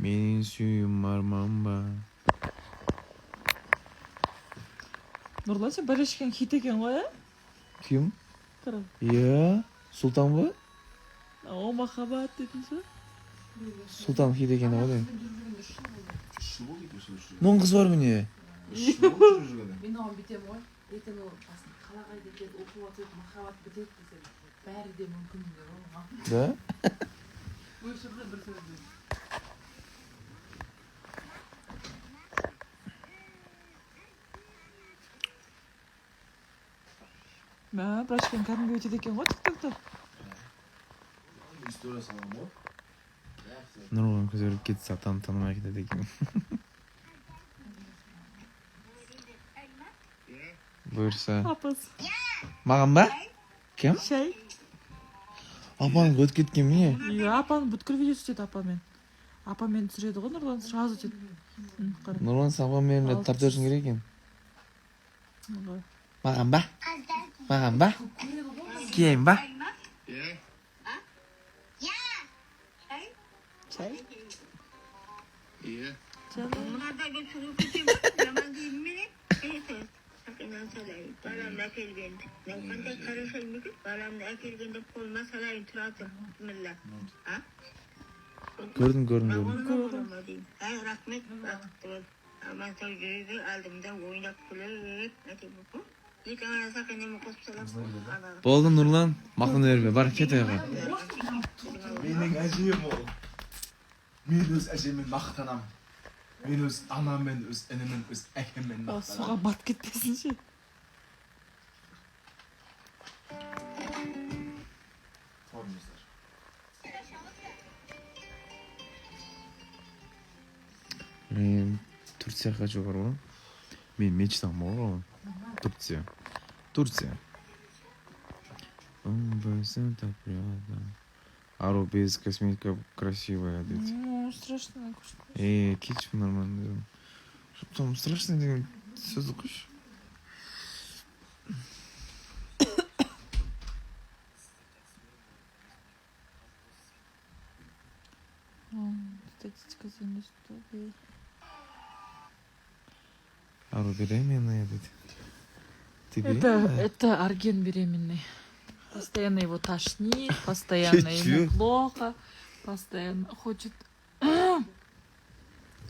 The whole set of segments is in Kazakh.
Менин сүйүүм арманба. Нурлан сен барышкен хит экен го, э? Ким? Кара. Иә, Султанбы? О, махаббат дединчи. Султан хит экен го дейм. Мон кыз бар міне. Мен оған бітем ғой. Ертең ол басын қалағай деп оқып атып махаббат бітеді десем, бәрі де мүмкіндер оған. Да? Өшірді бір сөзді. Мә, барышкен кәдімгі өтеді екен ғой тиктокта. История салам ғой. Нұрған көзөріп кетсе танымай кетеді екен. Бұйырса. Апыз. Маған ба? Кем? Шай. Апаның өтіп кеткен міне. Иә, апаның бүткіл видеосы өтеді апамен. Апамен түсіреді ғой Нұрлан, сразу өтеді. Нұрлан саған менің тартөшін керек екен. Маған ба? Маған ба? Кейін ба? Çay? Iya. Canım. Bunlarda götürüp gideyim. Yaman değil mi? Evet. Sakından salayım. Balamda kelgendi. Ben kanda karışayım. Balamda kelgendi. Koluna salayım. Turatım. Bismillah. Ha? Gördüm. Ha, rahmet. Ama sevgili aldığımda oynak kulak. Ne diyeyim bu? İlk ana sakınımı kussalam. Болды Нұрлан, мақтан берме, бар кет аяға. Менің әжем ол. Мен өз әжеммен мақтанам. Мен өз анаммен, өз ініммен, өз әкеммен Suğa мақтанам. bat gitmesin şey. Формыңыздар. Мен Турция хочу бар ғой. Мен мечтам бар ғой. Турция. Ару без косметика красивая дейді. Ну, страшно. Кетші нормально дедім. Там страшно деген сөзді қойшы. Статистика за что? Ару беременная дейді. Ты беременная? Это Арген беременный. Постоянно его тошнит, постоянно ему плохо, постоянно хочет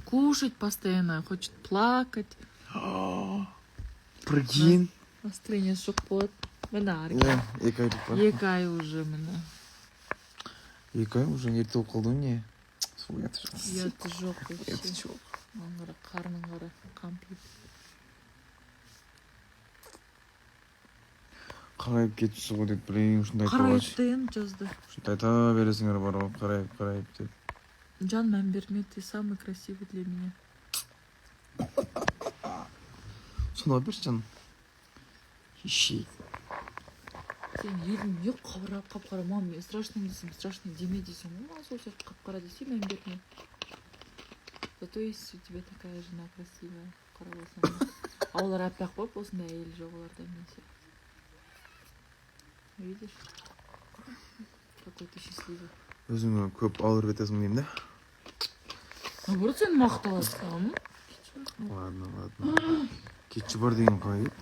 кушать, постоянно хочет плакать. Прикинь. Настроение шок болады. Міне Арген. Екі айлық бар. 2 ай уже міне. 2 ай уже ерте болып қалды не? Ұяты жоқ Ұяты вообще. жоқ. Маңғара қарның қара қампиып. Қарайып кетші ғой деп білейін, ұшында айта Қарайып башы. дейін жазды. Ұшында айта бересіңер бар ғой, қарайып деп. Жан мән берме, ты самый красивый для меня. Соны берші жаным. Ищей. Сен елім не қап-қара, мам, мен страшный десем, страшный деме десем, сол сияқты қап-қара десе мән берме. Зато есть у тебя такая жена красивая, қара болсаң. А олар аппақ болып, осындай әйел жоқ оларда мен сияқты. Видишь? Какой ты счастливый. Өзіңе көп ауыр етесің деймін да? Наоборот, сен мақталасың. Ладно. Кетші бар деген қалай еді?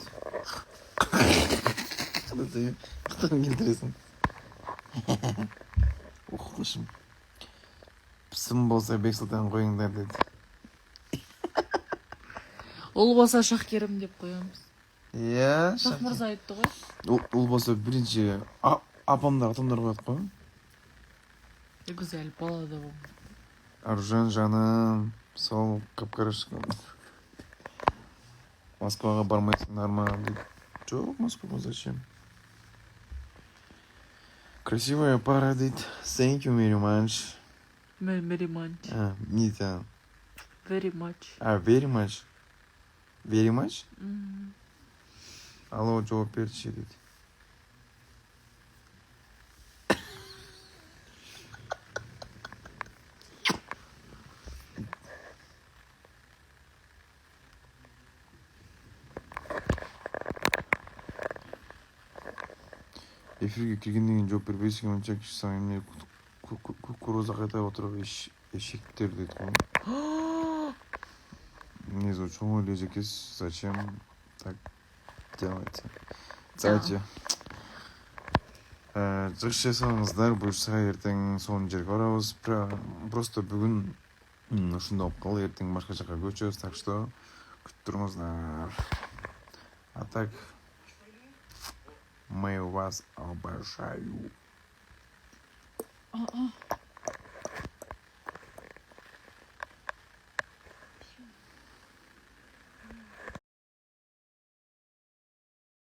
Қытығын келтіресің. Оқылышым. Пісім болса Бексұлтан қойыңдар деді. Ол болса Шақкерім деп қоямыз. Иә, Шақ мырза айтты ғой. Ол болса бірінші апамдар, атамдар қояды қой. Güzel бала да бол. Аружан жаным, сол қап-қара шыққан. Москваға бармайсыңдар ма дейді. Жоқ, Москваға зачем? Красивая пара дейді. Thank you very much. Very much. Не тян. Very much. Very much. Very much? Алло, жауап берші дейді. Эфирге келгеннен кейін жауап бербейсің, онша кіші саған кукуруза қайта отырып еш Эшектер дейді ғой. Негізі чоң ойлайды екенсіз. Зачем так делать? Кстати, жығыс жасаңыздар, бұйырса ертең соны жерге барамыз. Просто бүгін ушундай болып қалды, ертең башқа жаққа көчөбүз, так что күтіп тұрыңыздар. А так, мы вас обожаю.